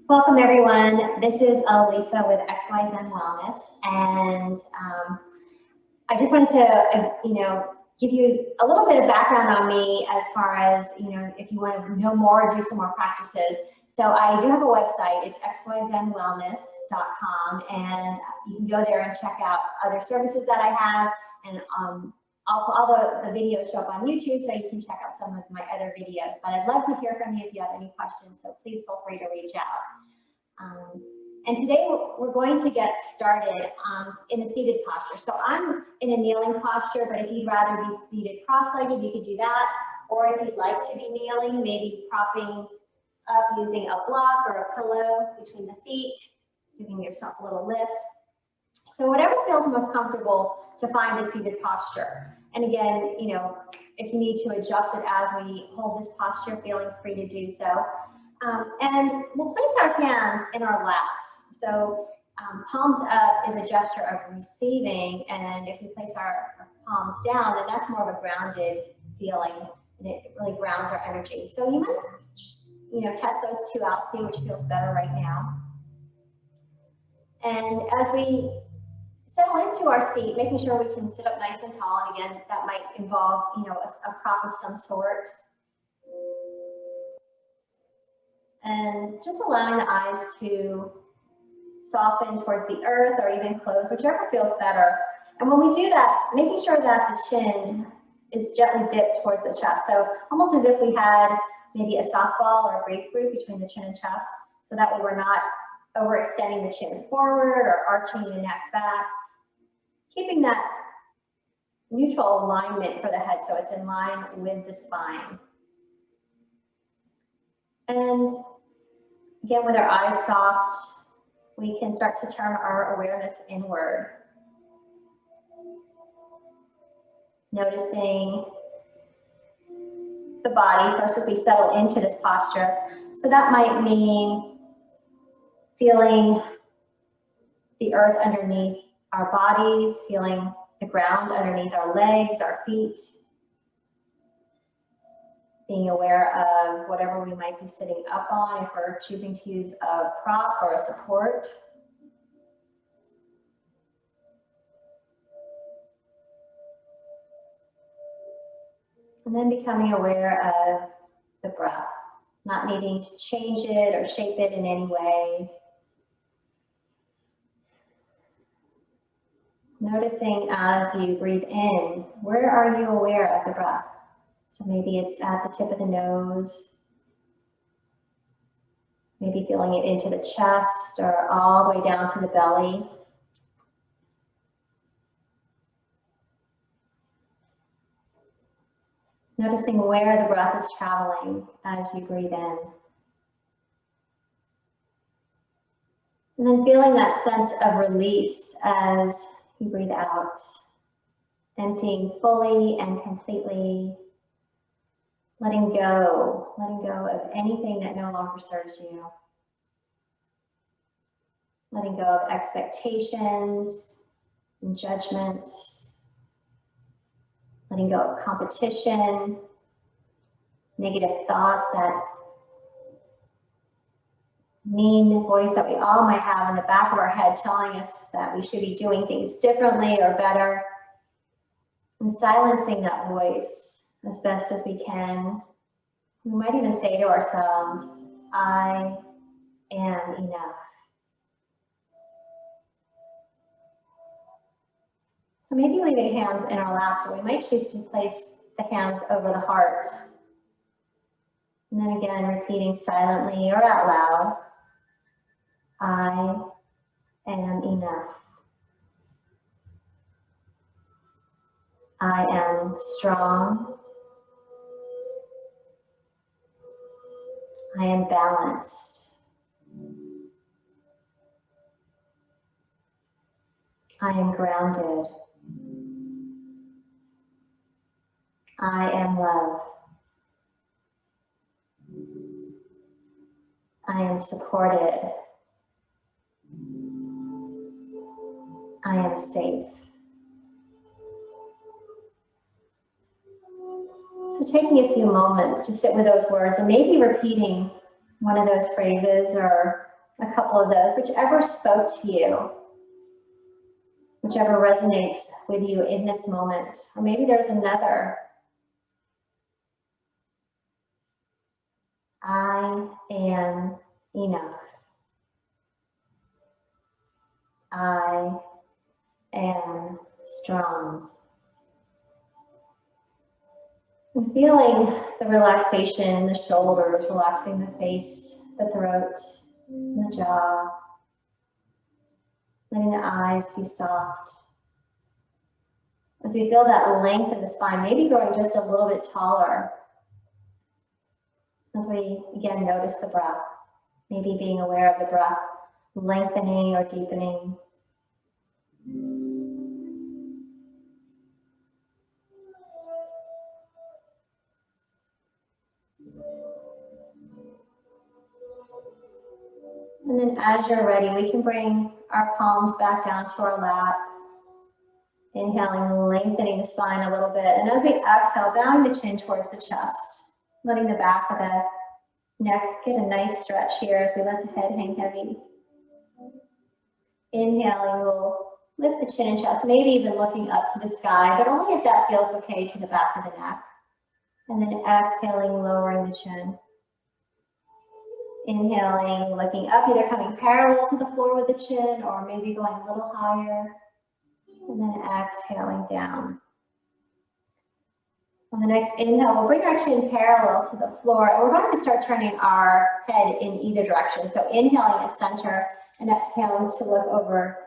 Welcome everyone. This is Elisa with XYZ Wellness, and I just wanted to, give you a little bit of background on me as far as, if you want to know more, do some more practices. So I do have a website. It's xyzwellness.com, and you can go there and check out other services that I have, and also all the videos show up on YouTube, so you can check out some of my other videos. But I'd love to hear from you if you have any questions, so please feel free to reach out. And today we're going to get started in a seated posture. So I'm in a kneeling posture, but if you'd rather be seated cross-legged, you could do that. Or if you'd like to be kneeling, maybe propping up using a block or a pillow between the feet, giving yourself a little lift. So whatever feels most comfortable to find a seated posture. And again, if you need to adjust it as we hold this posture, feeling free to do so. And we'll place our hands in our laps. So palms up is a gesture of receiving, and if we place our palms down, then that's more of a grounded feeling, and it really grounds our energy. So you might, test those two out, see which feels better right now. And as we settle into our seat, making sure we can sit up nice and tall, and again, that might involve, a prop of some sort. And just allowing the eyes to soften towards the earth or even close, whichever feels better. And when we do that, making sure that the chin is gently dipped towards the chest. So almost as if we had maybe a softball or a grapefruit between the chin and chest. So that way we're not overextending the chin forward or arching the neck back. Keeping that neutral alignment for the head so it's in line with the spine. And again, with our eyes soft, we can start to turn our awareness inward. Noticing the body first as we settle into this posture. So that might mean feeling the earth underneath our bodies, feeling the ground underneath our legs, our feet. Being aware of whatever we might be sitting up on, if we're choosing to use a prop or a support. And then becoming aware of the breath, not needing to change it or shape it in any way. Noticing as you breathe in, where are you aware of the breath? So maybe it's at the tip of the nose, maybe feeling it into the chest or all the way down to the belly. Noticing where the breath is traveling as you breathe in. And then feeling that sense of release as you breathe out, emptying fully and completely. Letting go of anything that no longer serves you. Letting go of expectations and judgments. Letting go of competition, negative thoughts, that mean voice that we all might have in the back of our head telling us that we should be doing things differently or better. And silencing that voice as best as we can. We might even say to ourselves, I am enough. So maybe leaving hands in our laps, or we might choose to place the hands over the heart. And then again, repeating silently or out loud, I am enough. I am strong. I am balanced. I am grounded. I am love. I am supported. I am safe. So taking a few moments to sit with those words and maybe repeating one of those phrases or a couple of those, whichever spoke to you, whichever resonates with you in this moment. Or maybe there's another. I am enough. I am strong. And feeling the relaxation in the shoulders, relaxing the face, the throat, the jaw. Letting the eyes be soft. As we feel that length in the spine, maybe growing just a little bit taller. As we, again, notice the breath. Maybe being aware of the breath lengthening or deepening. And then as you're ready, we can bring our palms back down to our lap. Inhaling, lengthening the spine a little bit. And as we exhale, bowing the chin towards the chest, letting the back of the neck get a nice stretch here as we let the head hang heavy. Inhaling, we'll lift the chin and chest, maybe even looking up to the sky, but only if that feels okay to the back of the neck. And then exhaling, lowering the chin. Inhaling, looking up, either coming parallel to the floor with the chin or maybe going a little higher. And then exhaling down. On the next inhale, we'll bring our chin parallel to the floor, and we're going to start turning our head in either direction. So inhaling at center and exhaling to look over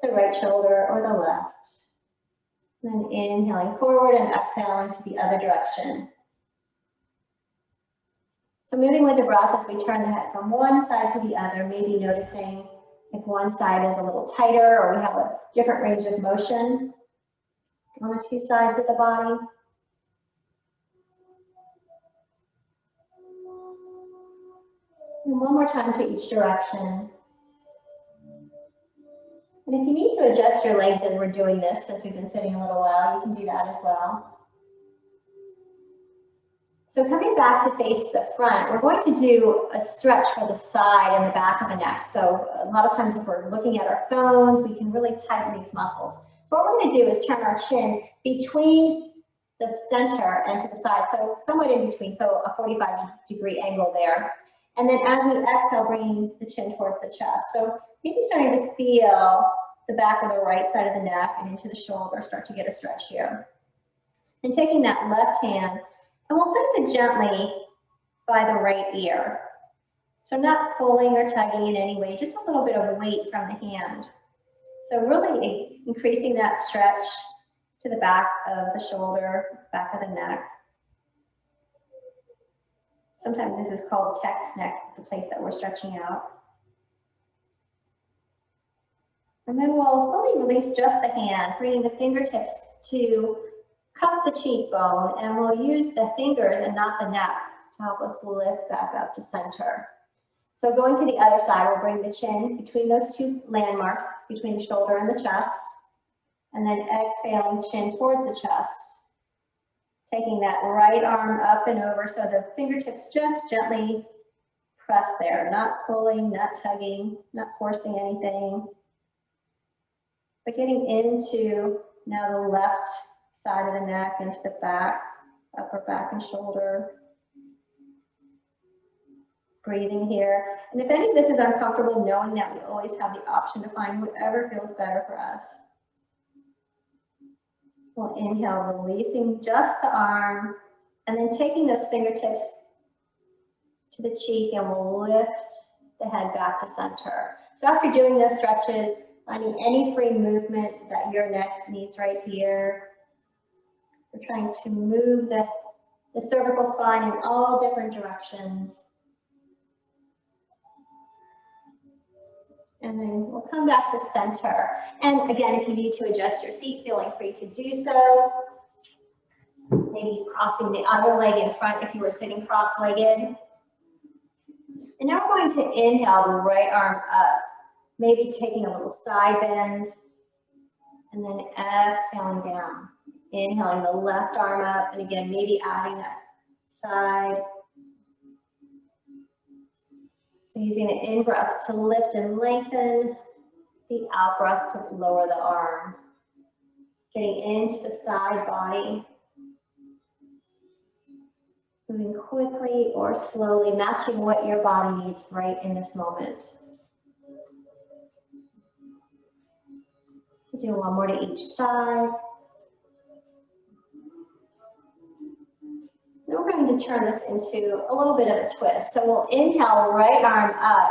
the right shoulder or the left. Then inhaling forward and exhaling to the other direction. So moving with the breath as we turn the head from one side to the other, maybe noticing if one side is a little tighter or we have a different range of motion on the two sides of the body. And one more time to each direction. And if you need to adjust your legs as we're doing this, since we've been sitting a little while, you can do that as well. So coming back to face the front, we're going to do a stretch for the side and the back of the neck. So a lot of times if we're looking at our phones, we can really tighten these muscles. So what we're going to do is turn our chin between the center and to the side, so somewhat in between, so a 45-degree angle there. And then as we exhale, bringing the chin towards the chest. So maybe starting to feel the back of the right side of the neck and into the shoulder, start to get a stretch here. And taking that left hand, and we'll place it gently by the right ear. So not pulling or tugging in any way, just a little bit of weight from the hand. So really increasing that stretch to the back of the shoulder, back of the neck. Sometimes this is called text neck, the place that we're stretching out. And then we'll slowly release just the hand, bringing the fingertips to cup the cheekbone, and we'll use the fingers and not the neck to help us lift back up to center. So going to the other side, we'll bring the chin between those two landmarks, between the shoulder and the chest, and then exhaling, chin towards the chest. Taking that right arm up and over so the fingertips just gently press there, not pulling, not tugging, not forcing anything, but getting into now the left side of the neck, into the back, upper back and shoulder. Breathing here. And if any of this is uncomfortable, knowing that we always have the option to find whatever feels better for us. We'll inhale, releasing just the arm, and then taking those fingertips to the cheek, and we'll lift the head back to center. So after doing those stretches, finding any free movement that your neck needs right here. We're trying to move the cervical spine in all different directions. And then we'll come back to center. And again, if you need to adjust your seat, feeling free to do so. Maybe crossing the other leg in front if you were sitting cross-legged. And now we're going to inhale the right arm up, maybe taking a little side bend, and then exhaling down. Inhaling the left arm up, and again, maybe adding that side So using the in-breath to lift and lengthen, the out-breath to lower the arm. Getting into the side body. Moving quickly or slowly, matching what your body needs right in this moment. Do one more to each side. Then we're going to turn this into a little bit of a twist. So we'll inhale, right arm up,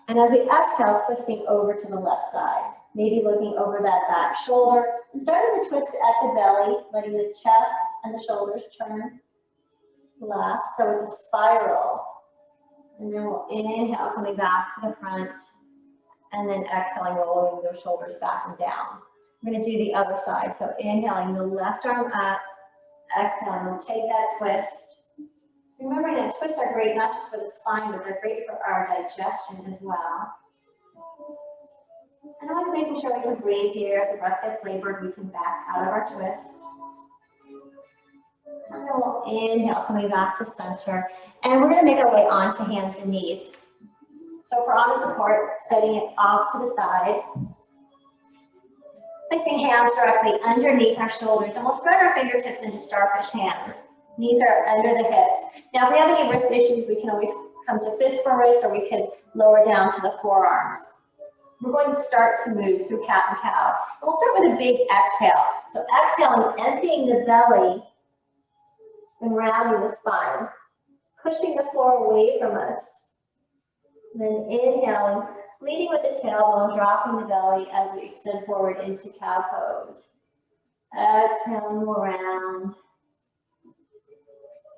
and as we exhale, twisting over to the left side. Maybe looking over that back shoulder, and starting to twist at the belly, letting the chest and the shoulders turn last. So it's a spiral. And then we'll inhale, coming back to the front, and then exhaling, rolling those shoulders back and down. We're going to do the other side. So inhaling the left arm up, exhaling, we'll take that twist. Remembering that twists are great not just for the spine, but they're great for our digestion as well. And always making sure we can breathe here. If the breath gets labored, we can back out of our twist. And then we'll inhale, coming back to center. And we're going to make our way onto hands and knees. So if we're on the support, setting it off to the side. Placing hands directly underneath our shoulders, and we'll spread our fingertips into starfish hands. Knees are under the hips. Now, if we have any wrist issues, we can always come to fist for wrist, or we can lower down to the forearms. We're going to start to move through cat and cow. And we'll start with a big exhale. So exhaling, emptying the belly and rounding the spine, pushing the floor away from us. Then inhaling, leading with the tailbone, dropping the belly as we extend forward into cow pose. Exhaling, we'll round.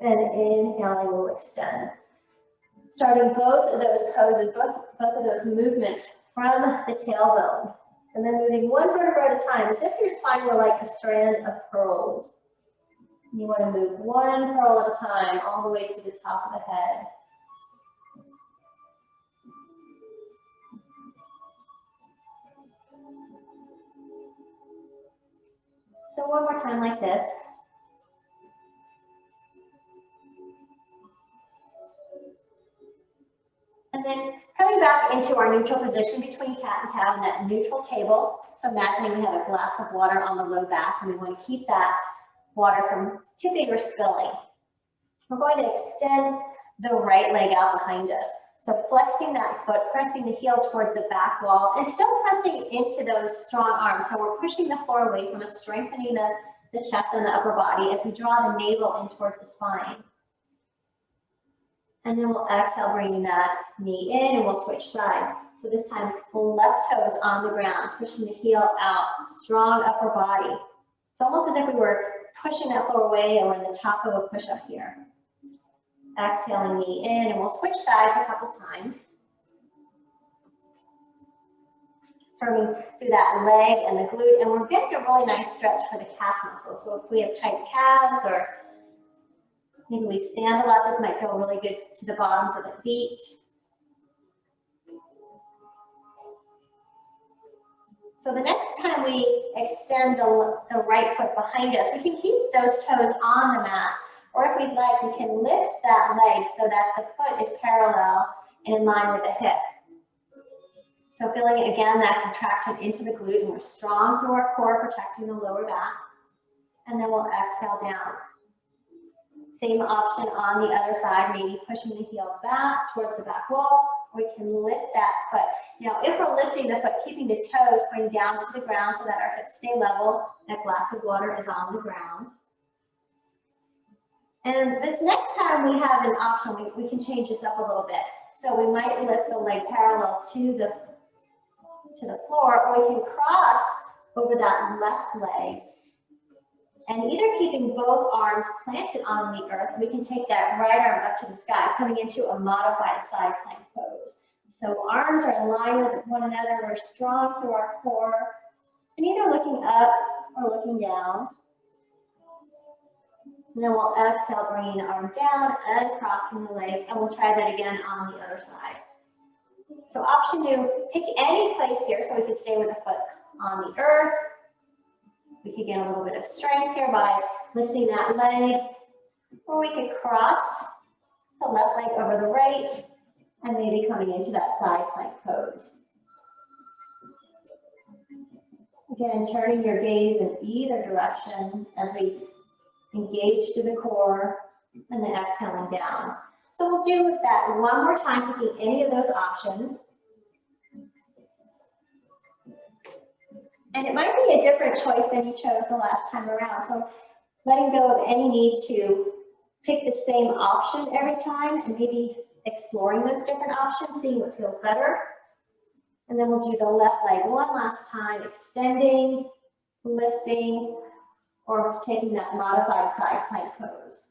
And inhaling, we'll extend. Starting both of those poses, both of those movements from the tailbone. And then moving one vertebra at a time, as if your spine were like a strand of pearls. You want to move one pearl at a time, all the way to the top of the head. So one more time like this. And then coming back into our neutral position between cat and cow in that neutral table. So imagining we have a glass of water on the low back, and we want to keep that water from tipping or spilling. We're going to extend the right leg out behind us. So flexing that foot, pressing the heel towards the back wall, and still pressing into those strong arms. So we're pushing the floor away from us, strengthening the chest and the upper body as we draw the navel in towards the spine. And then we'll exhale, bringing that knee in, and we'll switch sides. So this time, left toes on the ground, pushing the heel out, strong upper body. It's almost as if we were pushing that floor away, and we're in the top of a push-up here. Exhaling, knee in, and we'll switch sides a couple times. Firming through that leg and the glute, and we're getting a really nice stretch for the calf muscle. So if we have tight calves, or maybe we stand a lot, this might feel really good to the bottoms of the feet. So the next time we extend the right foot behind us, we can keep those toes on the mat, or if we'd like, we can lift that leg so that the foot is parallel and in line with the hip. So feeling, again, that contraction into the glute, and we're strong through our core, protecting the lower back. And then we'll exhale down. Same option on the other side, maybe pushing the heel back towards the back wall. We can lift that foot. Now, if we're lifting the foot, keeping the toes pointing down to the ground so that our hips stay level, that glass of water is on the ground. And this next time we have an option, we can change this up a little bit. So we might lift the leg parallel to the floor, or we can cross over that left leg. And either keeping both arms planted on the earth, we can take that right arm up to the sky, coming into a modified side plank pose. So arms are in line with one another, we're strong through our core, and either looking up or looking down. And then we'll exhale, bringing the arm down and crossing the legs, and we'll try that again on the other side. So option 2, pick any place here so we can stay with the foot on the earth. We could get a little bit of strength here by lifting that leg, or we could cross the left leg over the right, And maybe coming into that side plank pose. Again, turning your gaze in either direction as we engage to the core and then exhaling down. So we'll do that one more time, picking any of those options. And it might be a different choice than you chose the last time around. So letting go of any need to pick the same option every time and maybe exploring those different options, seeing what feels better. And then we'll do the left leg one last time, extending, lifting, or taking that modified side plank pose.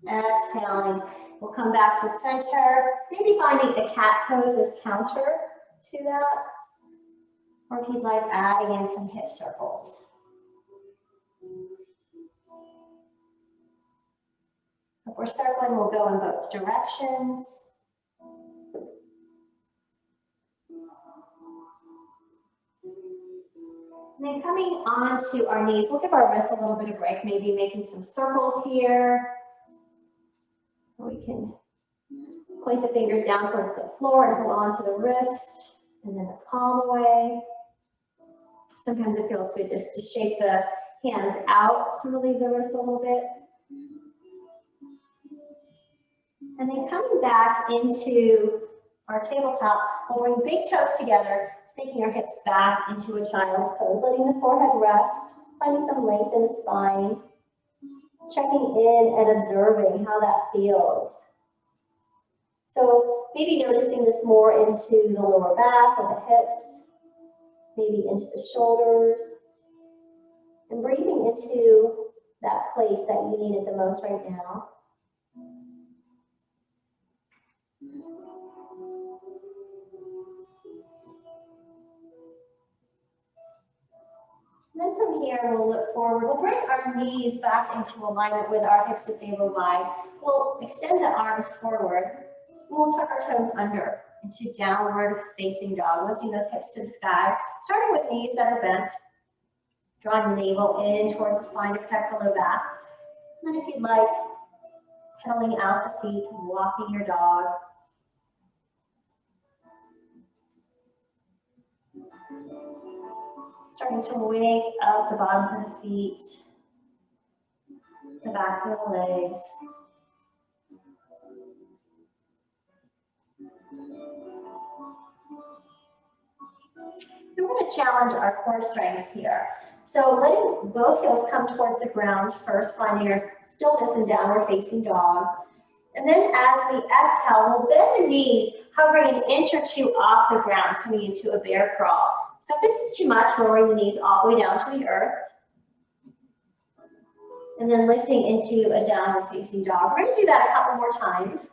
Exhaling, we'll come back to center, maybe finding a cat pose as counter to that, or if you'd like, adding in some hip circles. If we're circling, we'll go in both directions. And then coming onto our knees, we'll give our wrists a little bit of break, maybe making some circles here. We can point the fingers down towards the floor and hold on to the wrist, and then the palm away. Sometimes it feels good just to shake the hands out to relieve the wrist a little bit. And then coming back into our tabletop, we'll bring big toes together, snaking our hips back into a child's pose, letting the forehead rest, finding some length in the spine, checking in and observing how that feels. So maybe noticing this more into the lower back or the hips, maybe into the shoulders, and breathing into that place that you need it the most right now. Then from here, we'll look forward. We'll bring our knees back into alignment with our hips if they were wide. We'll extend the arms forward. We'll tuck our toes under into downward facing dog, lifting those hips to the sky, starting with knees that are bent, drawing the navel in towards the spine to protect the low back. And then if you'd like, pedaling out the feet, walking your dog. Starting to wake up the bottoms of the feet, the backs of the legs. We're going to challenge our core strength here. So letting both heels come towards the ground first, finding your stillness in downward facing dog. And then as we exhale, we'll bend the knees, hovering an inch or two off the ground, coming into a bear crawl. So if this is too much, lowering the knees all the way down to the earth. And then lifting into a downward facing dog. We're going to do that a couple more times.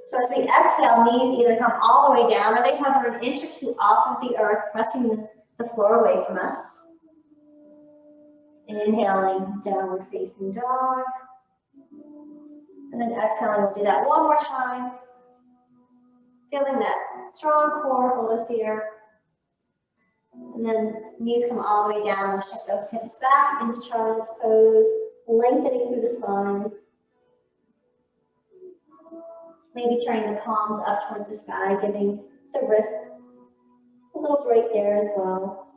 So as we exhale, knees either come all the way down or they hover an inch or two off of the earth, pressing the floor away from us. Inhaling, downward facing dog. And then exhaling, we'll do that one more time. Feeling that strong core, hold us here. And then knees come all the way down. We'll shift those hips back into child's pose, lengthening through the spine. Maybe turning the palms up towards the sky, giving the wrist a little break there as well.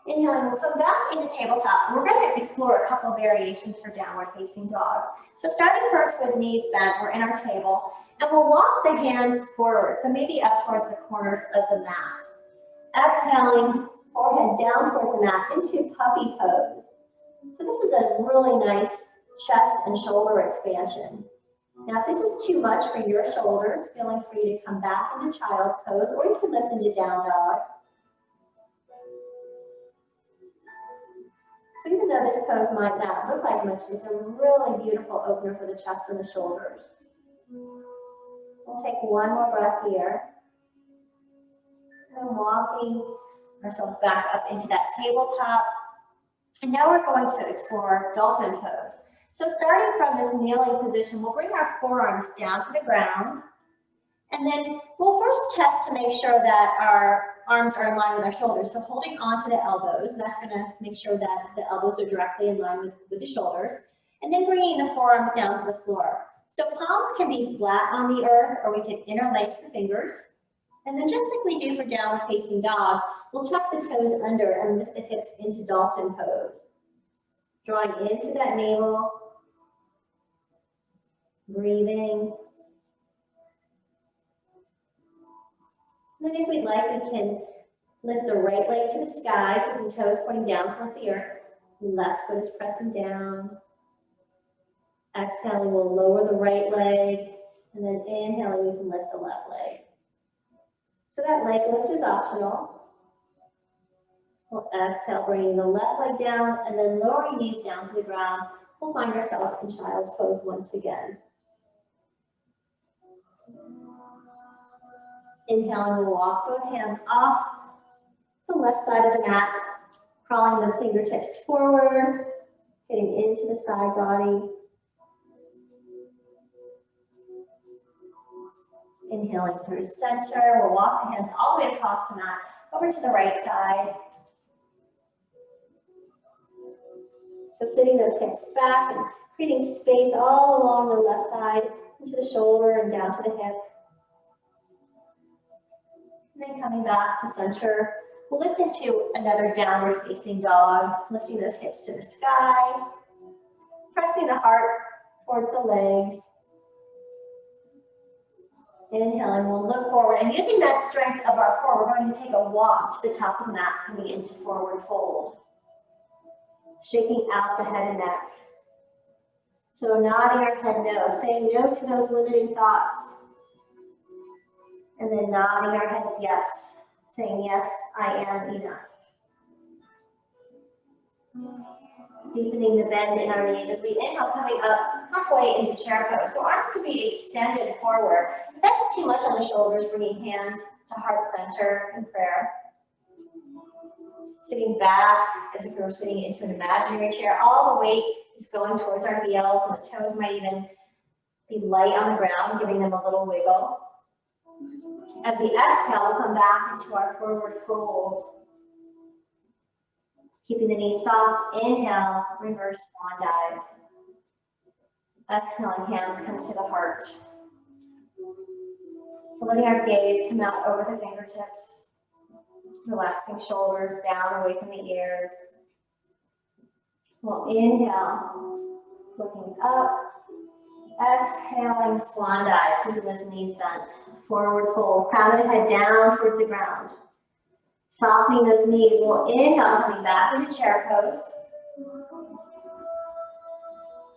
Inhaling, we'll come back into tabletop. We're going to explore a couple variations for downward facing dog. So starting first with knees bent, we're in our table, and we'll walk the hands forward, so maybe up towards the corners of the mat. Exhaling, forehead down towards the mat into puppy pose. So this is a really nice chest and shoulder expansion. Now if this is too much for your shoulders, feeling free to come back into child's pose, or you can lift into down dog. So even though this pose might not look like much, it's a really beautiful opener for the chest and the shoulders. We'll take one more breath here. And walking ourselves back up into that tabletop. And now we're going to explore dolphin pose. So starting from this kneeling position, we'll bring our forearms down to the ground. And then we'll first test to make sure that our arms are in line with our shoulders. So holding on to the elbows, that's going to make sure that the elbows are directly in line with the shoulders. And then bringing the forearms down to the floor. So palms can be flat on the earth, or we can interlace the fingers. And then just like we do for downward facing dog, we'll tuck the toes under and lift the hips into dolphin pose. Drawing in through that navel, breathing. And then if we'd like, we can lift the right leg to the sky, keeping toes pointing down towards the earth. Left foot is pressing down. Exhaling, we'll lower the right leg. And then inhaling, we can lift the left leg. So that leg lift is optional. We'll exhale, bringing the left leg down and then lowering knees down to the ground. We'll find ourselves in child's pose once again. Inhaling, we'll walk both hands off the left side of the mat, crawling the fingertips forward, getting into the side body. Inhaling through center, we'll walk the hands all the way across the mat, over to the right side. So sitting those hips back and creating space all along the left side, into the shoulder and down to the hip. And then coming back to center, we'll lift into another downward facing dog, lifting those hips to the sky, pressing the heart towards the legs. Inhaling, we'll look forward, and using that strength of our core, we're going to take a walk to the top of the mat, coming into forward fold. Shaking out the head and neck. So nodding our head no, saying no to those limiting thoughts. And then nodding our heads yes, saying yes, I am enough. Deepening the bend in our knees as we inhale, coming up halfway into chair pose. So arms could be extended forward. If that's too much on the shoulders, bringing hands to heart center in prayer. Sitting back as if we were sitting into an imaginary chair. All the weight is going towards our heels, and the toes might even be light on the ground, giving them a little wiggle. As we exhale, we'll come back into our forward fold. Keeping the knees soft, inhale, reverse swan dive. Exhaling, hands come to the heart. So letting our gaze come out over the fingertips. Relaxing shoulders down, away from the ears. We'll inhale, looking up. Exhaling, swan dive, keeping those knees bent. Forward fold, crown of the head down towards the ground. Softening those knees, we'll inhale, coming back into chair pose.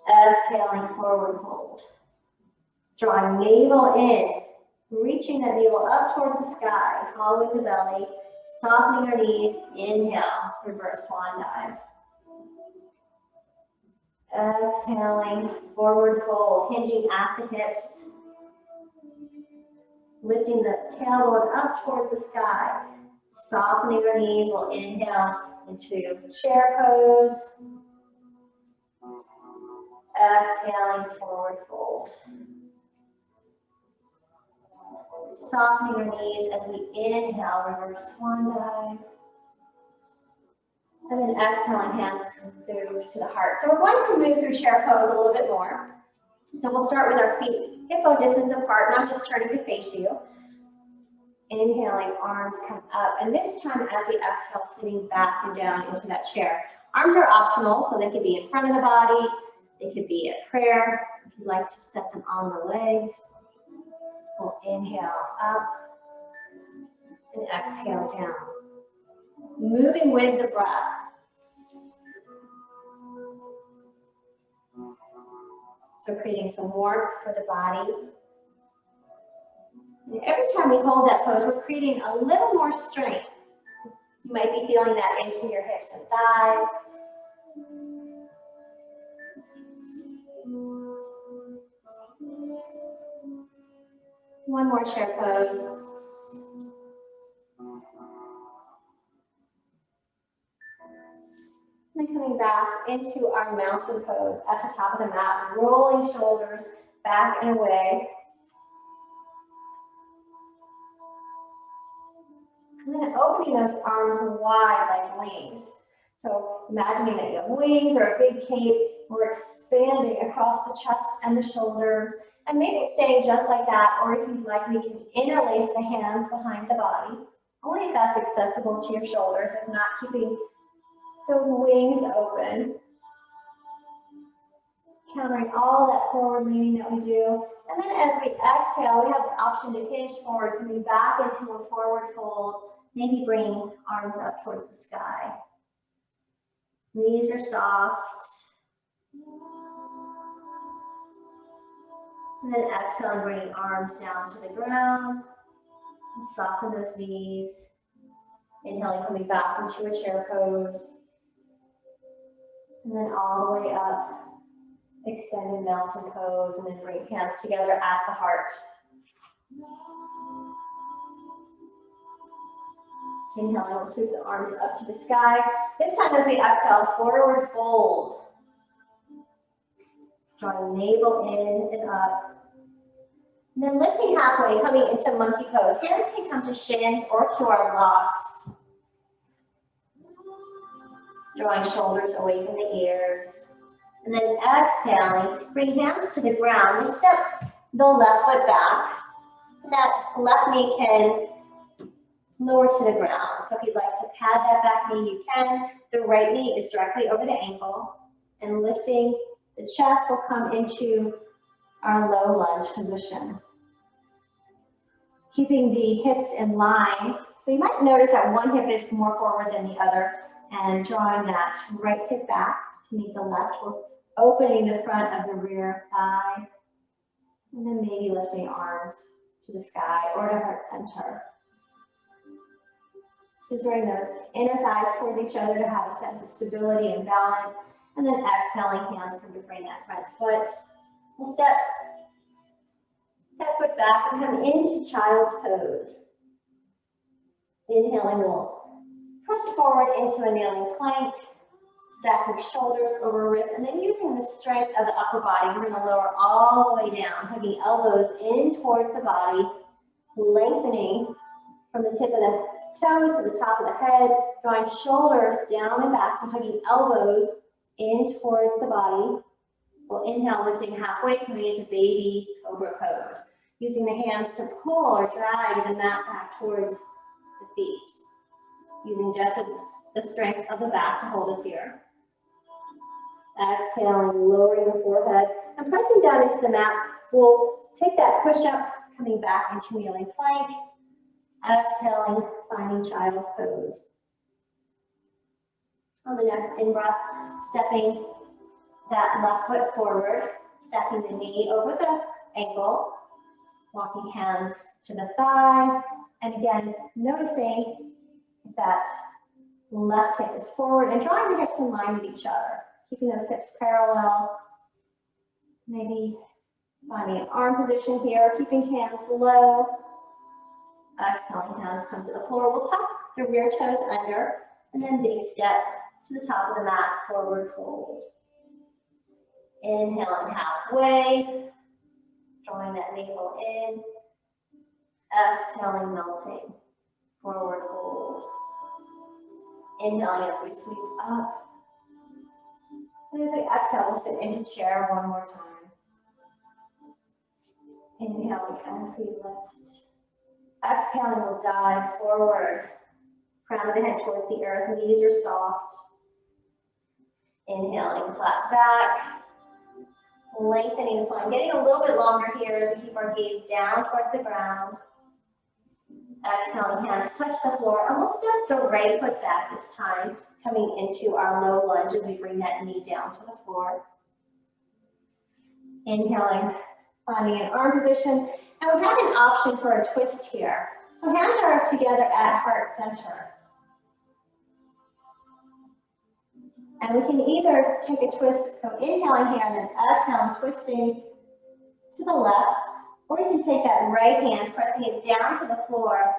Exhaling, forward fold. Drawing navel in, reaching that navel up towards the sky, hollowing the belly, softening our knees, inhale, reverse swan dive. Exhaling, forward fold, hinging at the hips. Lifting the tailbone up towards the sky. Softening our knees, we'll inhale into chair pose. Exhaling, forward fold. Softening our knees as we inhale, reverse swan dive. And then exhaling, hands come through to the heart. So we're going to move through chair pose a little bit more. So we'll start with our feet hip distance apart, and I'm just turning to face you. Inhaling, arms come up. And this time as we exhale, sitting back and down into that chair. Arms are optional, so they could be in front of the body. They could be at prayer. If you'd like to set them on the legs. We'll inhale up and exhale down. Moving with the breath. So creating some warmth for the body. And every time we hold that pose, we're creating a little more strength. You might be feeling that into your hips and thighs. One more chair pose. Then coming back into our mountain pose at the top of the mat, rolling shoulders back and away. And then opening those arms wide like wings. So imagining that you have wings or a big cape, we're expanding across the chest and the shoulders, and maybe staying just like that, or if you'd like, we can interlace the hands behind the body, only if that's accessible to your shoulders, if not, keeping those wings open. Countering all that forward leaning that we do. And then as we exhale, we have the option to hinge forward, coming back into a forward fold, maybe bringing arms up towards the sky. Knees are soft. And then exhale and bringing arms down to the ground. Soften those knees. Inhaling, coming back into a chair pose. And then all the way up. Extended mountain pose, and then bring hands together at the heart. Inhaling, we'll sweep the arms up to the sky. This time as we exhale, forward fold. Drawing navel in and up. And then lifting halfway, coming into monkey pose. Hands can come to shins or to our locks. Drawing shoulders away from the ears. And then exhaling, bring hands to the ground. You step the left foot back. That left knee can lower to the ground. So if you'd like to pad that back knee, you can. The right knee is directly over the ankle. And lifting the chest will come into our low lunge position. Keeping the hips in line. So you might notice that one hip is more forward than the other. And drawing that right hip back to meet the left. We're opening the front of the rear thigh. And then maybe lifting arms to the sky or to heart center. Scissoring those inner thighs towards each other to have a sense of stability and balance. And then exhaling, hands come to bring that front foot. We'll step that foot back and come into child's pose. Inhaling, we'll press forward into a kneeling plank. Stacking shoulders over wrists, and then using the strength of the upper body, we're going to lower all the way down, hugging elbows in towards the body, lengthening from the tip of the toes to the top of the head, drawing shoulders down and back, so hugging elbows in towards the body. We'll inhale, lifting halfway, coming into baby cobra pose, using the hands to pull or drag the mat back towards the feet. Using just the strength of the back to hold us here. Exhaling, lowering the forehead, and pressing down into the mat. We'll take that push up, coming back into kneeling plank. Exhaling, finding child's pose. On the next in-breath, stepping that left foot forward, stepping the knee over the ankle, walking hands to the thigh, and again, noticing that left hip is forward and drawing the hips in line with each other, keeping those hips parallel. Maybe finding an arm position here, keeping hands low. Exhaling, hands come to the floor. We'll tuck the rear toes under, and then big step to the top of the mat, forward fold. Inhaling halfway, drawing that navel in. Exhaling, melting, forward fold. Inhaling as we sweep up. And as we exhale, we'll sit into chair one more time. Inhaling as we lift. Exhaling, we'll dive forward. Crown of the head towards the earth, knees are soft. Inhaling, flat back. Lengthening the spine, getting a little bit longer here as we keep our gaze down towards the ground. Exhaling, hands touch the floor, and we'll step the right foot back this time, coming into our low lunge as we bring that knee down to the floor. Inhaling, finding an arm position, and we have an option for a twist here. So hands are together at heart center. And we can either take a twist, so inhaling here and then exhaling, twisting to the left, or we can take that right hand, pressing it down to the floor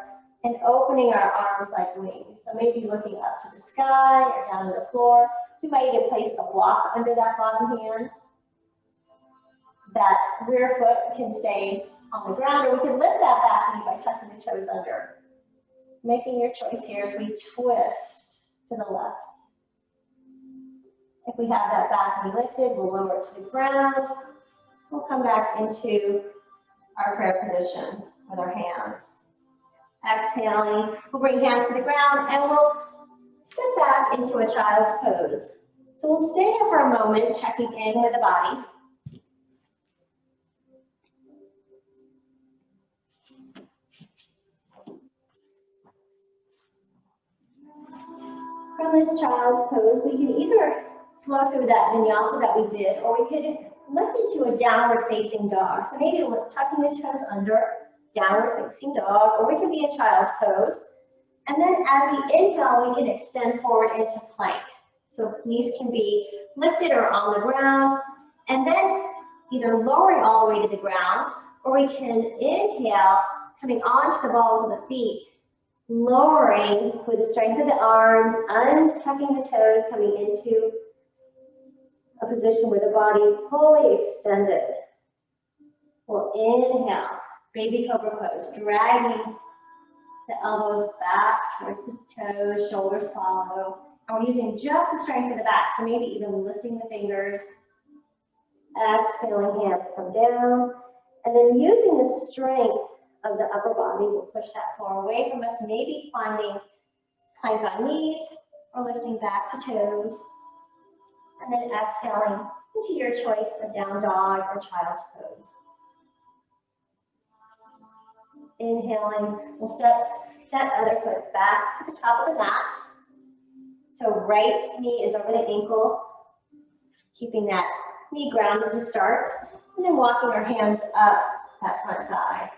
and opening our arms like wings. So maybe looking up to the sky or down to the floor. We might even place a block under that bottom hand. That rear foot can stay on the ground, or we can lift that back knee by tucking the toes under. Making your choice here as we twist to the left. If we have that back knee lifted, we'll lower it to the ground. We'll come back into our prayer position with our hands. Exhaling, we'll bring hands to the ground and we'll step back into a child's pose. So we'll stay here for a moment, checking in with the body. From this child's pose, we can either flow through that vinyasa that we did, or we could lift into a downward facing dog. So maybe tucking the toes under, downward facing dog, or we can be in child's pose. And then as we inhale, we can extend forward into plank. So knees can be lifted or on the ground, and then either lowering all the way to the ground, or we can inhale, coming onto the balls of the feet, lowering with the strength of the arms, untucking the toes, coming into a position where the body fully extended. We'll inhale, baby cobra pose, dragging the elbows back towards the toes, shoulders follow. And we're using just the strength of the back, so maybe even lifting the fingers. Exhaling, hands come down. And then using the strength of the upper body, we'll push that far away from us, maybe finding plank on knees or lifting back to toes. And then exhaling into your choice of down dog or child's pose. Inhaling, we'll step that other foot back to the top of the mat. So right knee is over the ankle, keeping that knee grounded to start, and then walking our hands up that front thigh.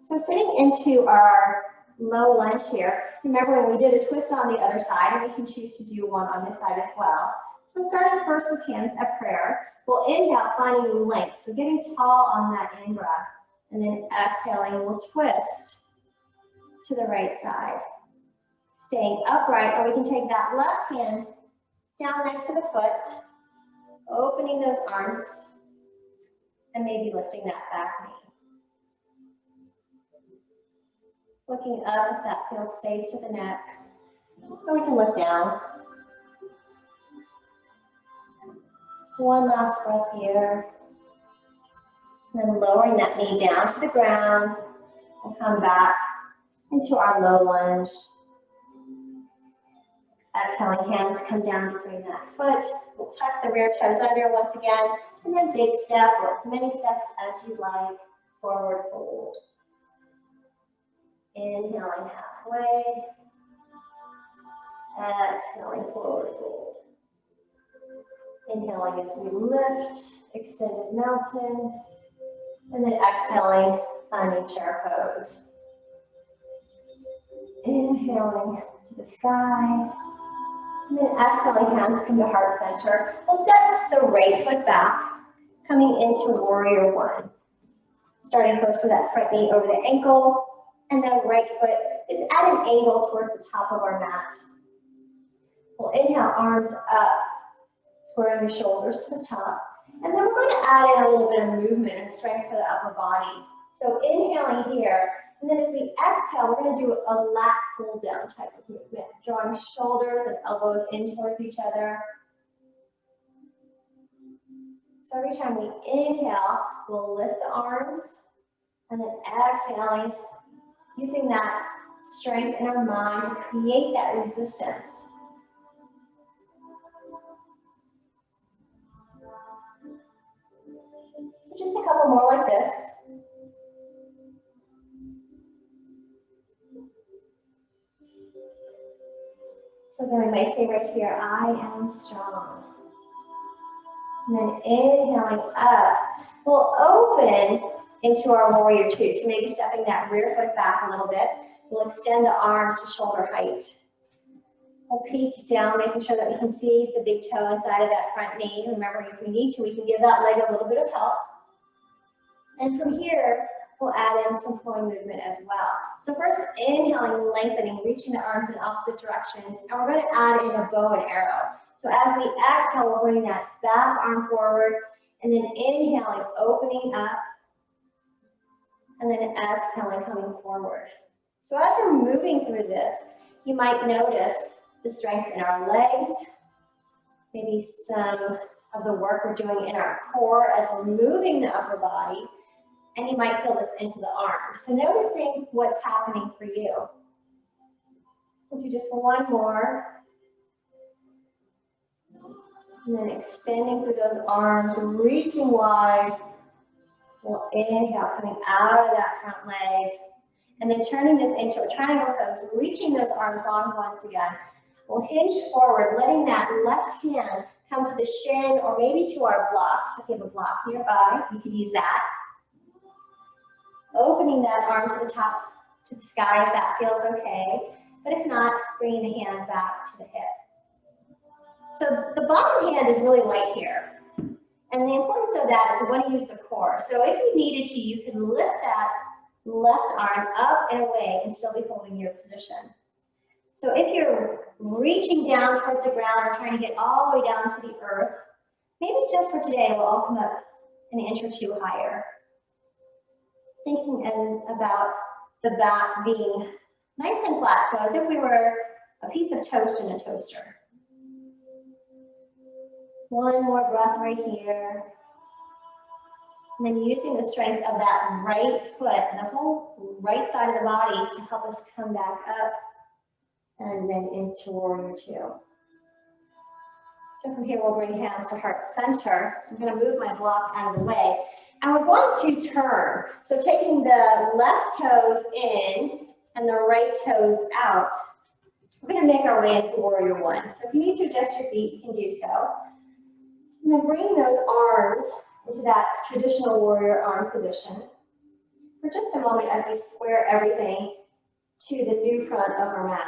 So sitting into our low lunge here, remember when we did a twist on the other side, and we can choose to do one on this side as well. So starting first with hands at prayer, we'll inhale, finding length, so getting tall on that in-breath, and then exhaling, we'll twist to the right side. Staying upright, or we can take that left hand down next to the foot, opening those arms, and maybe lifting that back knee. Looking up if that feels safe to the neck, or we can look down. One last breath here. And then lowering that knee down to the ground. We'll come back into our low lunge. Exhaling, hands come down between that foot. We'll tuck the rear toes under once again. And then big step, or as many steps as you like. Forward fold. Inhaling halfway. Exhaling, forward fold. Inhaling as we lift, extended mountain. And then exhaling, finding chair pose. Inhaling to the sky. And then exhaling, hands come to heart center. We'll step the right foot back, coming into warrior one. Starting first with that front knee over the ankle. And then right foot is at an angle towards the top of our mat. We'll inhale, arms up, squaring the shoulders to the top. And then we're going to add in a little bit of movement and strength for the upper body. So inhaling here, and then as we exhale, we're going to do a lat pull down type of movement, drawing shoulders and elbows in towards each other. So every time we inhale, we'll lift the arms, and then exhaling, using that strength in our mind to create that resistance. So just a couple more like this. So then we might say right here, I am strong. And then inhaling up, we'll open into our warrior two. So maybe stepping that rear foot back a little bit. We'll extend the arms to shoulder height. We'll peek down, making sure that we can see the big toe inside of that front knee. Remember, if we need to, we can give that leg a little bit of help. And from here, we'll add in some flowing movement as well. So first, inhaling, lengthening, reaching the arms in opposite directions. And we're going to add in a bow and arrow. So as we exhale, we'll bring that back arm forward. And then inhaling, opening up. And then exhaling, coming forward. So as we're moving through this, you might notice the strength in our legs, maybe some of the work we're doing in our core as we're moving the upper body, and you might feel this into the arms. So noticing what's happening for you. We'll do just one more. And then extending through those arms, reaching wide. We'll inhale, coming out of that front leg. And then turning this into a triangle pose, reaching those arms on once again. We'll hinge forward, letting that left hand come to the shin or maybe to our block. So if you have a block nearby, you could use that. Opening that arm to the top, to the sky if that feels okay. But if not, bringing the hand back to the hip. So the bottom hand is really light here. And the importance of that is we want to use the core. So if you needed to, you can lift that left arm up and away and still be holding your position. So if you're reaching down towards the ground or trying to get all the way down to the earth, maybe just for today, we'll all come up an inch or two higher. Thinking about the back being nice and flat, so as if we were a piece of toast in a toaster. One more breath right here. And then using the strength of that right foot and the whole right side of the body to help us come back up and then into warrior two. So from here, we'll bring hands to heart center. I'm going to move my block out of the way. And we're going to turn. So taking the left toes in and the right toes out, we're going to make our way into warrior one. So if you need to adjust your feet, you can do so. And then bring those arms into that traditional warrior arm position for just a moment as we square everything to the new front of our mat.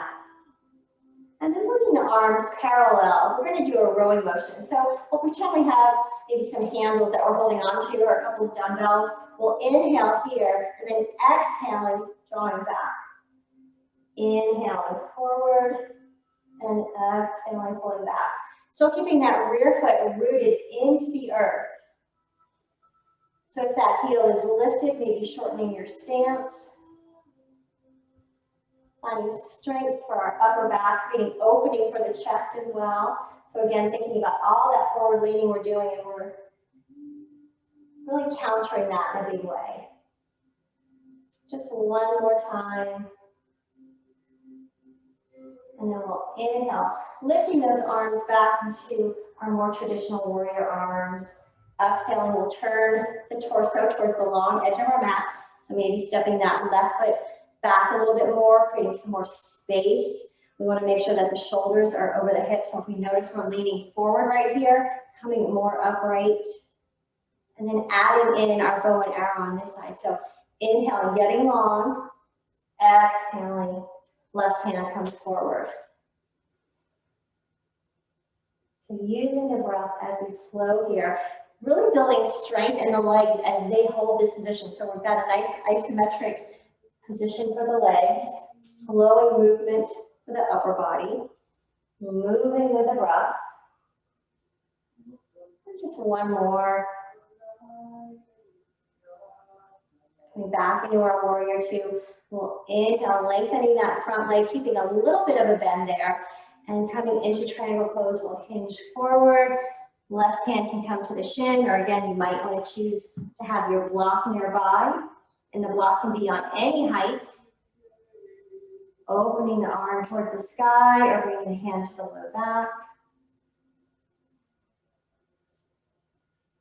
And then bringing the arms parallel, we're going to do a rowing motion. So we'll pretend we have maybe some handles that we're holding on to or a couple of dumbbells. We'll inhale here and then exhaling, drawing back. Inhaling forward and exhaling, pulling back. Still keeping that rear foot rooted into the earth. So if that heel is lifted, maybe shortening your stance. Finding strength for our upper back, creating opening for the chest as well. So again, thinking about all that forward leaning we're doing, and we're really countering that in a big way. Just one more time. And then we'll inhale, lifting those arms back into our more traditional warrior arms. Exhaling, we'll turn the torso towards the long edge of our mat. So maybe stepping that left foot back a little bit more, creating some more space. We want to make sure that the shoulders are over the hips. So if we notice we're leaning forward right here, coming more upright. And then adding in our bow and arrow on this side. So inhaling, getting long. Exhaling, left hand comes forward. So using the breath as we flow here, really building strength in the legs as they hold this position. So we've got a nice isometric position for the legs, flowing movement for the upper body, moving with the breath. And just one more. Coming back into our warrior two. We'll inhale, lengthening that front leg, keeping a little bit of a bend there. And coming into triangle pose, we'll hinge forward. Left hand can come to the shin, or again, you might want to choose to have your block nearby. And the block can be on any height. Opening the arm towards the sky or bringing the hand to the low back.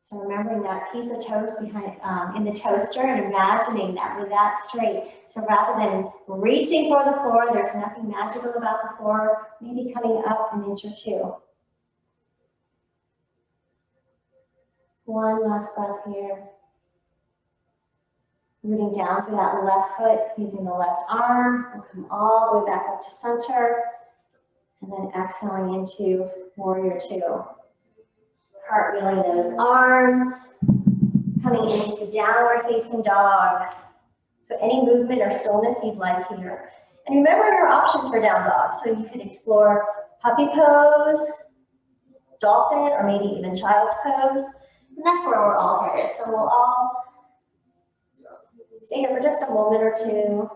So remembering that piece of toast behind in the toaster and imagining that we're that straight. So rather than reaching for the floor, there's nothing magical about the floor, maybe coming up an inch or two. One last breath here. Rooting down for that left foot, using the left arm. We'll come all the way back up to center. And then exhaling into warrior two. Cartwheeling those arms. Coming into downward facing dog. So any movement or stillness you'd like here. And remember your options for down dog. So you could explore puppy pose, dolphin, or maybe even child's pose. And that's where we're all headed. So we'll all Stay here for just a moment or two.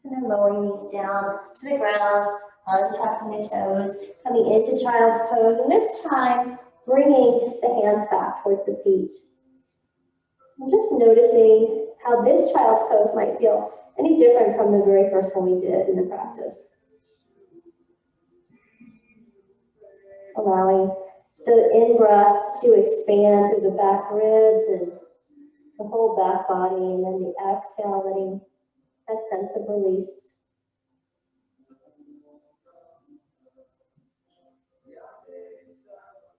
And then lower your knees down to the ground, untucking the toes, coming into child's pose, and this time bringing the hands back towards the feet. And just noticing how this child's pose might feel any different from the very first one we did in the practice. Allowing the in-breath to expand through the back ribs and the whole back body, and then the exhale, letting that sense of release.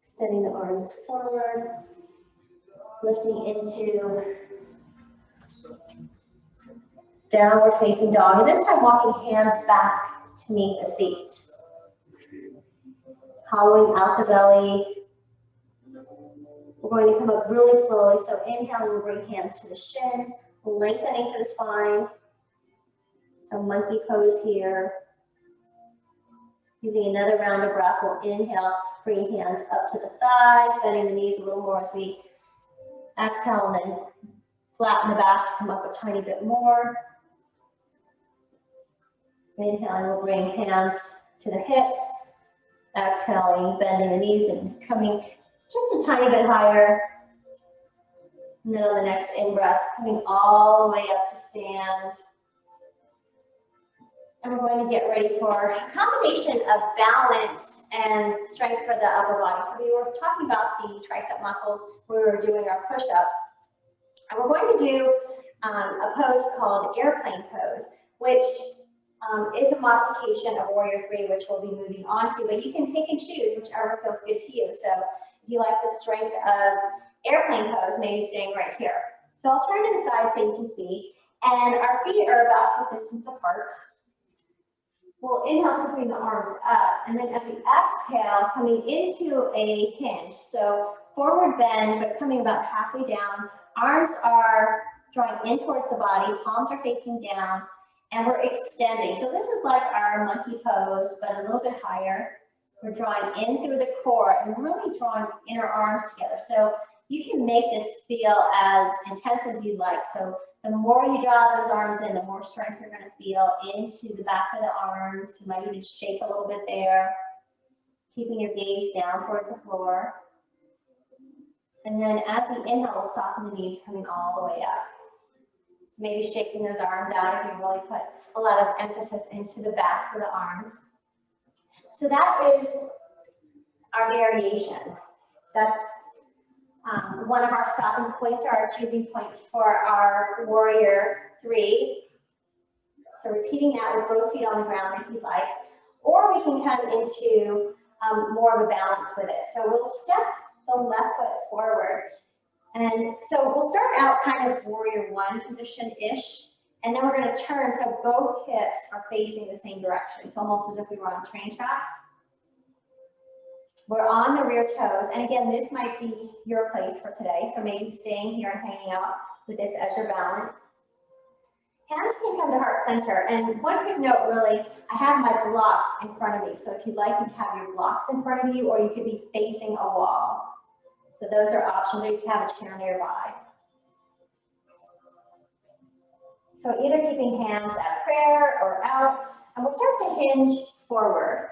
Extending the arms forward, lifting into downward facing dog, and this time walking hands back to meet the feet. Hollowing out the belly. We're going to come up really slowly, so inhaling, we'll bring hands to the shins, lengthening through the spine. So monkey pose here. Using another round of breath, we'll inhale, bring hands up to the thighs, bending the knees a little more as we exhale, and then flatten the back to come up a tiny bit more. Inhaling, we'll bring hands to the hips. Exhaling, bending the knees and coming just a tiny bit higher. And then on the next in-breath, coming all the way up to stand. And we're going to get ready for a combination of balance and strength for the upper body. So we were talking about the tricep muscles when we were doing our push-ups. And we're going to do a pose called airplane pose, which is a modification of Warrior 3, which we'll be moving on to, but you can pick and choose whichever feels good to you. So if you like the strength of airplane pose, maybe staying right here. So I'll turn to the side so you can see, and our feet are about hip distance apart. We'll inhale, so bring the arms up, and then as we exhale, coming into a hinge. So forward bend, but coming about halfway down. Arms are drawing in towards the body, palms are facing down, and we're extending. So this is like our monkey pose, but a little bit higher. We're drawing in through the core and really drawing inner arms together. So you can make this feel as intense as you like. So the more you draw those arms in, the more strength you're going to feel into the back of the arms. You might even shake a little bit there, keeping your gaze down towards the floor. And then as we inhale, we'll soften the knees, coming all the way up. So maybe shaking those arms out if you really put a lot of emphasis into the backs of the arms. So that is our variation. That's one of our stopping points, or our choosing points for our Warrior 3. So repeating that with both feet on the ground if you'd like. Or we can come into more of a balance with it. So we'll step the left foot forward. And so we'll start out kind of Warrior 1 position-ish, and then we're going to turn so both hips are facing the same direction. It's almost as if we were on train tracks. We're on the rear toes, and again, this might be your place for today, so maybe staying here and hanging out with this as your balance. Hands can come to heart center, and one quick note really, I have my blocks in front of me, so if you'd like, you can have your blocks in front of you, or you could be facing a wall. So those are options, or you can have a chair nearby. So either keeping hands at prayer or out, and we'll start to hinge forward.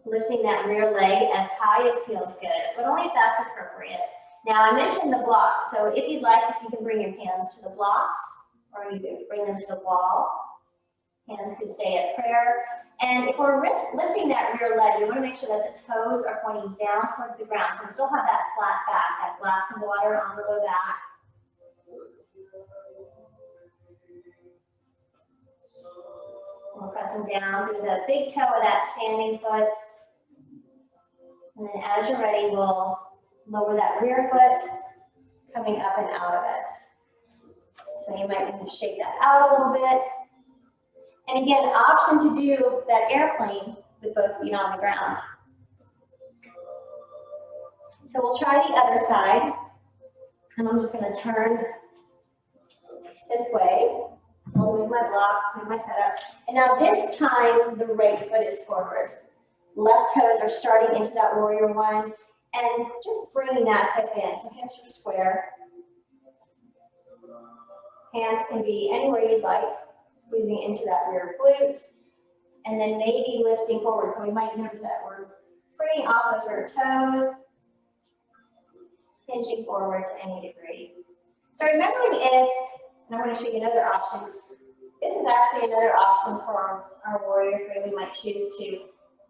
Lifting that rear leg as high as feels good, but only if that's appropriate. Now I mentioned the blocks, so if you'd like, if you can bring your hands to the blocks, or you can bring them to the wall. Hands can stay at prayer. And if we're lifting that rear leg, you want to make sure that the toes are pointing down towards the ground. So we still have that flat back, that glass of water on the low back. We're pressing down through the big toe of that standing foot. And then as you're ready, we'll lower that rear foot, coming up and out of it. So you might want to shake that out a little bit. And again, option to do that airplane with both feet on the ground. So we'll try the other side. And I'm just going to turn this way. So I'll move my blocks, move my setup. And now this time, the right foot is forward. Left toes are starting into that Warrior 1. And just bringing that hip in. So hips are square. Hands can be anywhere you'd like, squeezing into that rear glute. And then maybe lifting forward. So we might notice that we're springing off those rear toes, hinging forward to any degree. So remembering if, and I'm going to show you another option. This is actually another option for our warrior three. We might choose to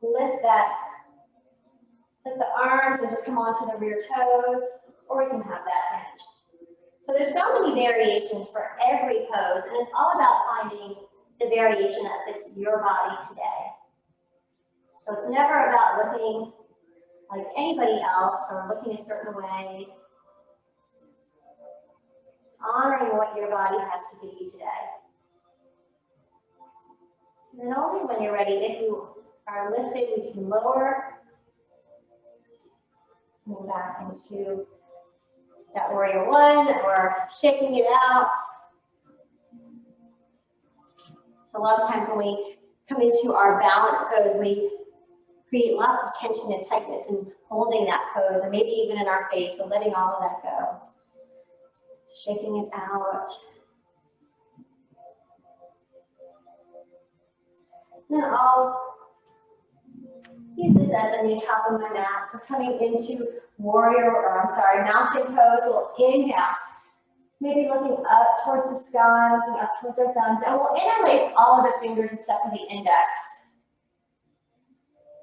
lift the arms and just come onto the rear toes, or we can have that hinge. So there's so many variations for every pose, and it's all about finding the variation that fits your body today. So it's never about looking like anybody else or looking a certain way. It's honoring what your body has to give you today. And then only when you're ready, if you are lifted, we can lower. Move back into that warrior one or shaking it out. So a lot of times when we come into our balance pose, we create lots of tension and tightness and holding that pose, and maybe even in our face, so letting all of that go. Shaking it out. And then I'll use this as a new top of my mat. So coming into mountain pose, we'll inhale. Maybe looking up towards the sky, looking up towards our thumbs, and we'll interlace all of the fingers except for the index.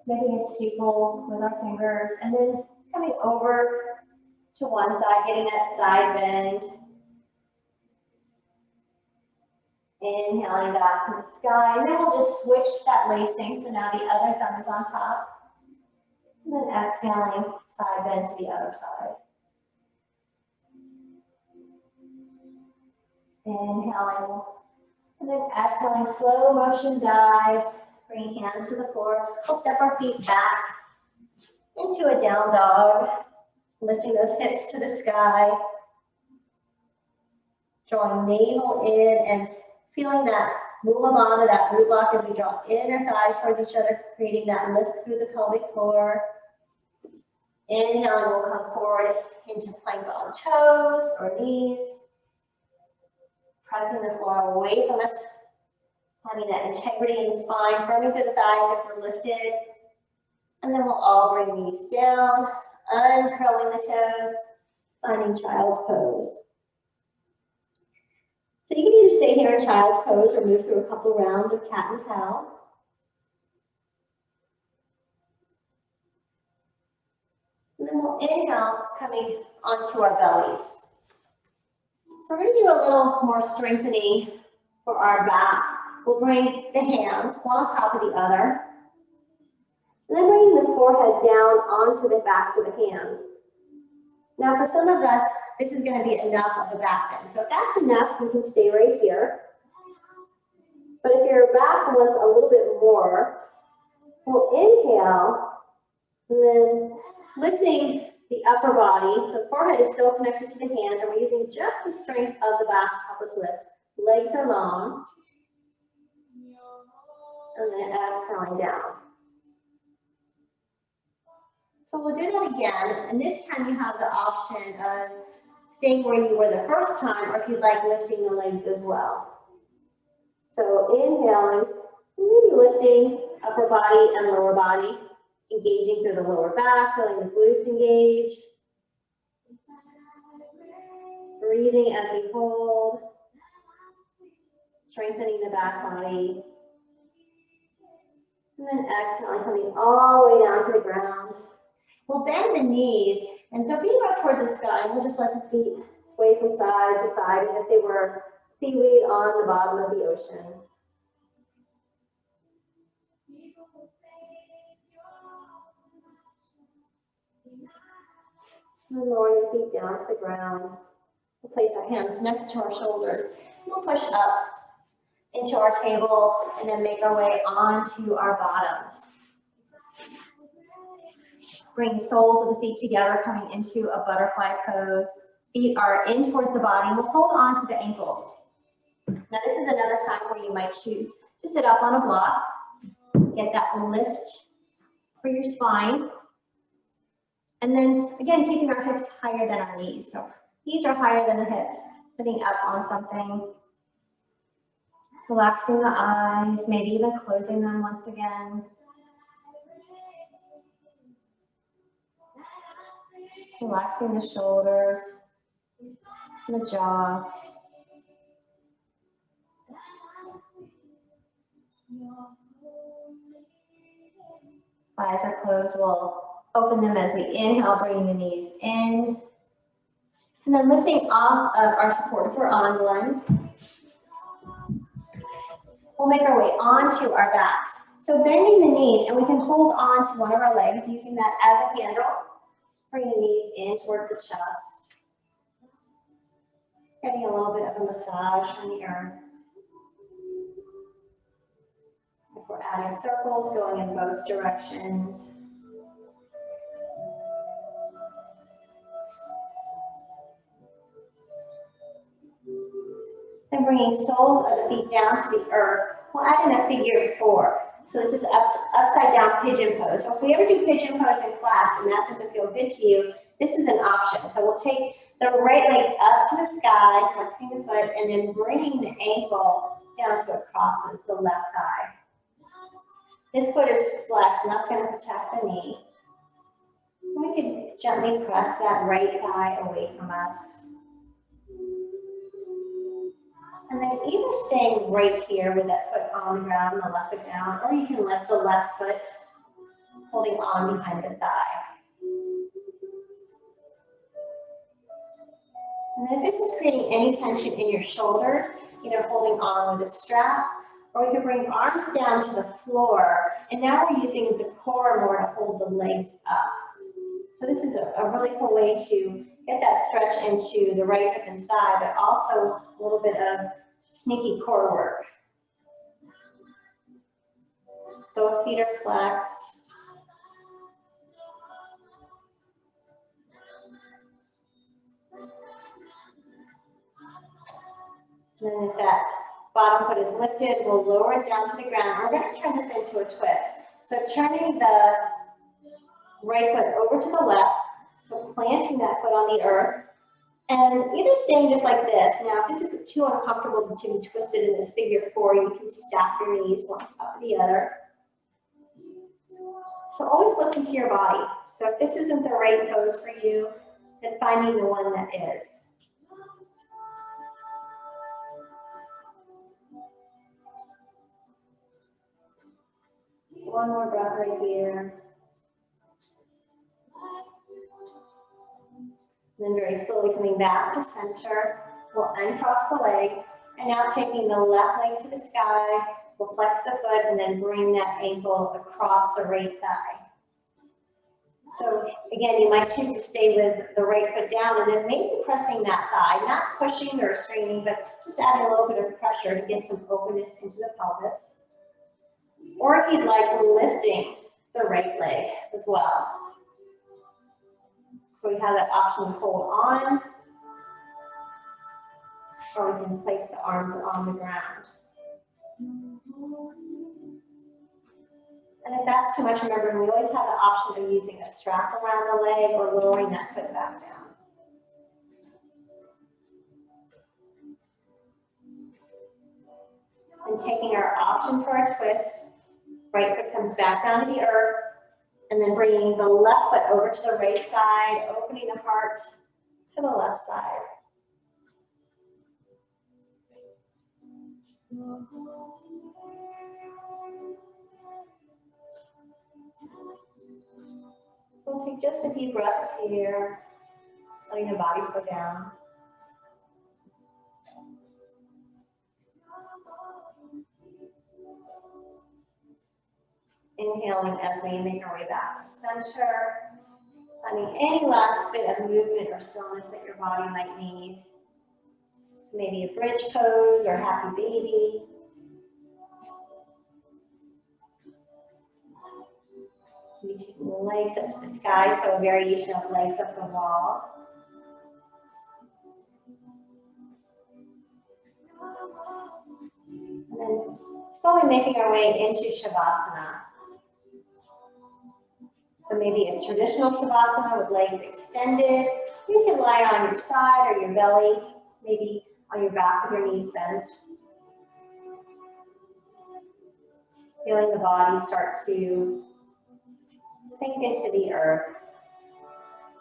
Making a steeple with our fingers, and then coming over to one side, getting that side bend. Inhaling back to the sky, and then we'll just switch that lacing, so now the other thumb is on top. And then exhaling, side bend to the other side. Inhaling, and then exhaling, slow motion dive, bringing hands to the floor. We'll step our feet back into a down dog, lifting those hips to the sky, drawing navel in and feeling that mula bandha, that root lock as we draw inner thighs towards each other, creating that lift through the pelvic floor. Inhaling, we'll come forward into plank on toes or knees. Pressing the floor away from us, having that integrity in the spine, firming through the thighs if we're lifted. And then we'll all bring knees down, uncurling the toes, finding child's pose. So you can either stay here in child's pose or move through a couple rounds of cat and cow. And then we'll inhale, coming onto our bellies. So we're going to do a little more strengthening for our back. We'll bring the hands one on top of the other. And then bringing the forehead down onto the backs of the hands. Now for some of us, this is going to be enough of a back bend. So if that's enough, you can stay right here. But if your back wants a little bit more, we'll inhale and then lifting the upper body. So forehead is still connected to the hands, and we're using just the strength of the back to help us lift. Legs are long. And then exhaling down. So we'll do that again, and this time you have the option of staying where you were the first time, or if you'd like, lifting the legs as well. So inhaling, maybe lifting upper body and lower body, engaging through the lower back, feeling the glutes engage. Breathing as we hold, strengthening the back body. And then exhaling, coming all the way down to the ground. We'll bend the knees, and so feet up towards the sky, and we'll just let the feet sway from side to side as if they were seaweed on the bottom of the ocean. And lowering the feet down to the ground. We'll place our hands next to our shoulders. We'll push up into our table and then make our way onto our bottoms. Bring the soles of the feet together, coming into a butterfly pose. Feet are in towards the body. We'll hold on to the ankles. Now this is another time where you might choose to sit up on a block. Get that lift for your spine. And then again, keeping our hips higher than our knees. So knees are higher than the hips, sitting up on something. Relaxing the eyes, maybe even closing them once again. Relaxing the shoulders, the jaw. Eyes are closed, we'll open them as we inhale, bringing the knees in. And then lifting off of our support if we're on one. We'll make our way onto our backs. So bending the knees, and we can hold on to one of our legs using that as a handle. Bring the knees in towards the chest. Getting a little bit of a massage from the earth. If we're adding circles, going in both directions. Then bringing soles of the feet down to the earth. We'll add in a figure 4. So this is upside down pigeon pose. So if we ever do pigeon pose in class and that doesn't feel good to you, this is an option. So we'll take the right leg up to the sky, flexing the foot, and then bringing the ankle down so it crosses the left thigh. This foot is flexed, and that's going to protect the knee. We can gently press that right thigh away from us. And then either staying right here with that foot on the ground, the left foot down, or you can lift the left foot, holding on behind the thigh. And then if this is creating any tension in your shoulders, either holding on with a strap, or we can bring arms down to the floor, and now we're using the core more to hold the legs up. So this is a really cool way to get that stretch into the right hip and thigh, but also a little bit of sneaky core work. Both feet are flexed. And then if that bottom foot is lifted, we'll lower it down to the ground. We're going to turn this into a twist. So turning the right foot over to the left, so planting that foot on the earth, and either staying just like this. Now, if this is too uncomfortable to be twisted in this figure 4, you can stack your knees one on top of the other. So always listen to your body. So if this isn't the right pose for you, then finding the one that is. One more breath right here. And then very slowly coming back to center, we'll uncross the legs, and now taking the left leg to the sky, we'll flex the foot and then bring that ankle across the right thigh. So again, you might choose to stay with the right foot down and then maybe pressing that thigh, not pushing or straining, but just adding a little bit of pressure to get some openness into the pelvis. Or if you'd like, lifting the right leg as well. So we have that option to hold on, or we can place the arms on the ground. And if that's too much, remember, we always have the option of using a strap around the leg or lowering that foot back down. And taking our option for a twist, right foot comes back down to the earth, and then bringing the left foot over to the right side, opening the heart to the left side. We'll take just a few breaths here, letting the body slow down. Inhaling as we make our way back to center, finding any last bit of movement or stillness that your body might need. So maybe a bridge pose or happy baby. Maybe taking the legs up to the sky, so a variation of legs up the wall. And then slowly making our way into Shavasana. So maybe a traditional Shavasana with legs extended. You can lie on your side or your belly, maybe on your back with your knees bent. Feeling the body start to sink into the earth,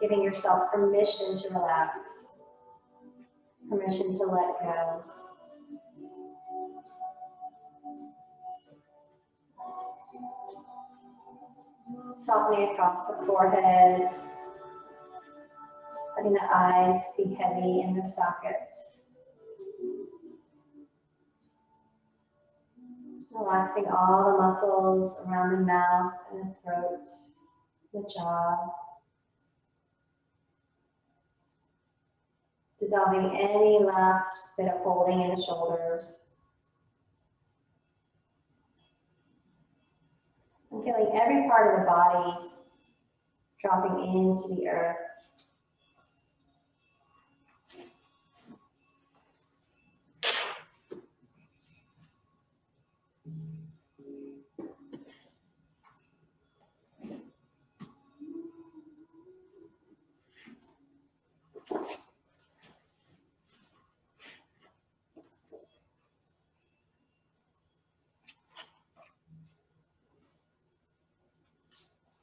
giving yourself permission to relax, permission to let go. Softly across the forehead, letting the eyes be heavy in their sockets. Relaxing all the muscles around the mouth and the throat, the jaw. Dissolving any last bit of holding in the shoulders. And feeling every part of the body dropping into the earth.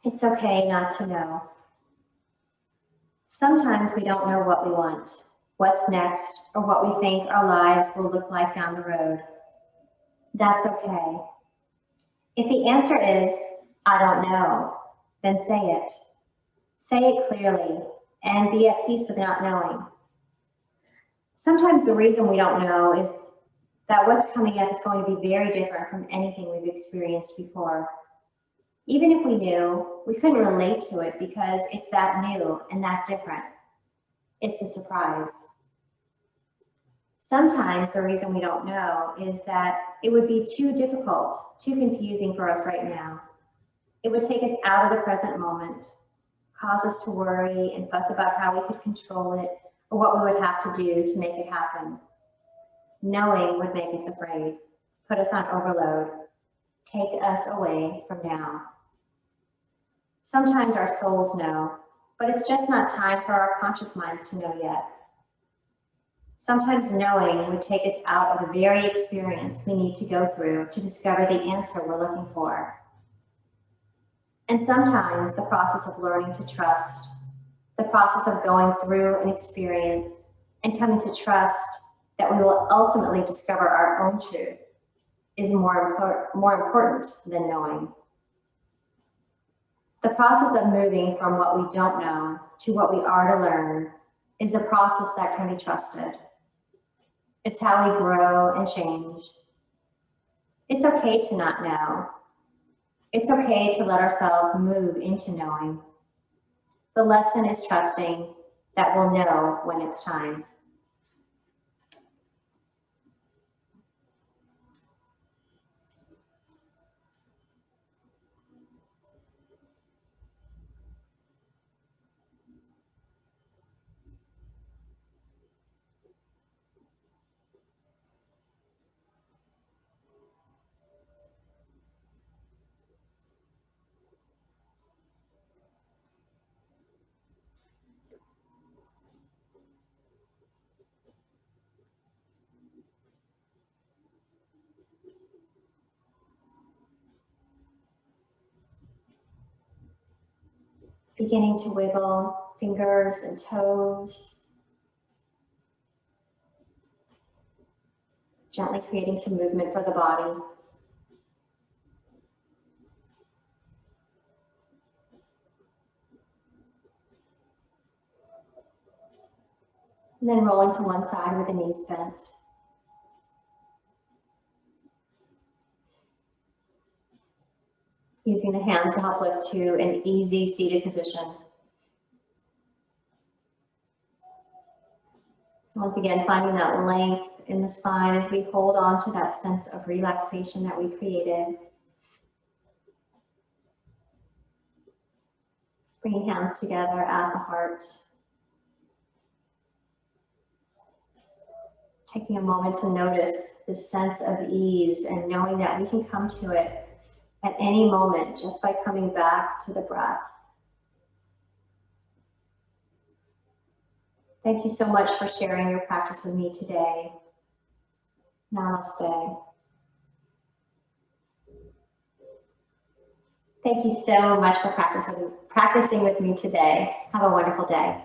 It's okay not to know. Sometimes we don't know what we want, what's next, or what we think our lives will look like down the road. That's okay. If the answer is, I don't know, then say it. Say it clearly and be at peace with not knowing. Sometimes the reason we don't know is that what's coming up is going to be very different from anything we've experienced before. Even if we knew, we couldn't relate to it because it's that new and that different. It's a surprise. Sometimes the reason we don't know is that it would be too difficult, too confusing for us right now. It would take us out of the present moment, cause us to worry and fuss about how we could control it or what we would have to do to make it happen. Knowing would make us afraid, put us on overload, take us away from now. Sometimes our souls know, but it's just not time for our conscious minds to know yet. Sometimes knowing would take us out of the very experience we need to go through to discover the answer we're looking for. And sometimes the process of learning to trust, the process of going through an experience and coming to trust that we will ultimately discover our own truth is more important than knowing. The process of moving from what we don't know to what we are to learn is a process that can be trusted. It's how we grow and change. It's okay to not know. It's okay to let ourselves move into knowing. The lesson is trusting that we'll know when it's time. Beginning to wiggle fingers and toes. Gently creating some movement for the body. And then rolling to one side with the knees bent. Using the hands to help lift to an easy seated position. So once again, finding that length in the spine as we hold on to that sense of relaxation that we created. Bringing hands together at the heart. Taking a moment to notice this sense of ease and knowing that we can come to it at any moment just by coming back to the breath. Thank you so much for sharing your practice with me today. Namaste. Thank you so much for practicing with me today. Have a wonderful day.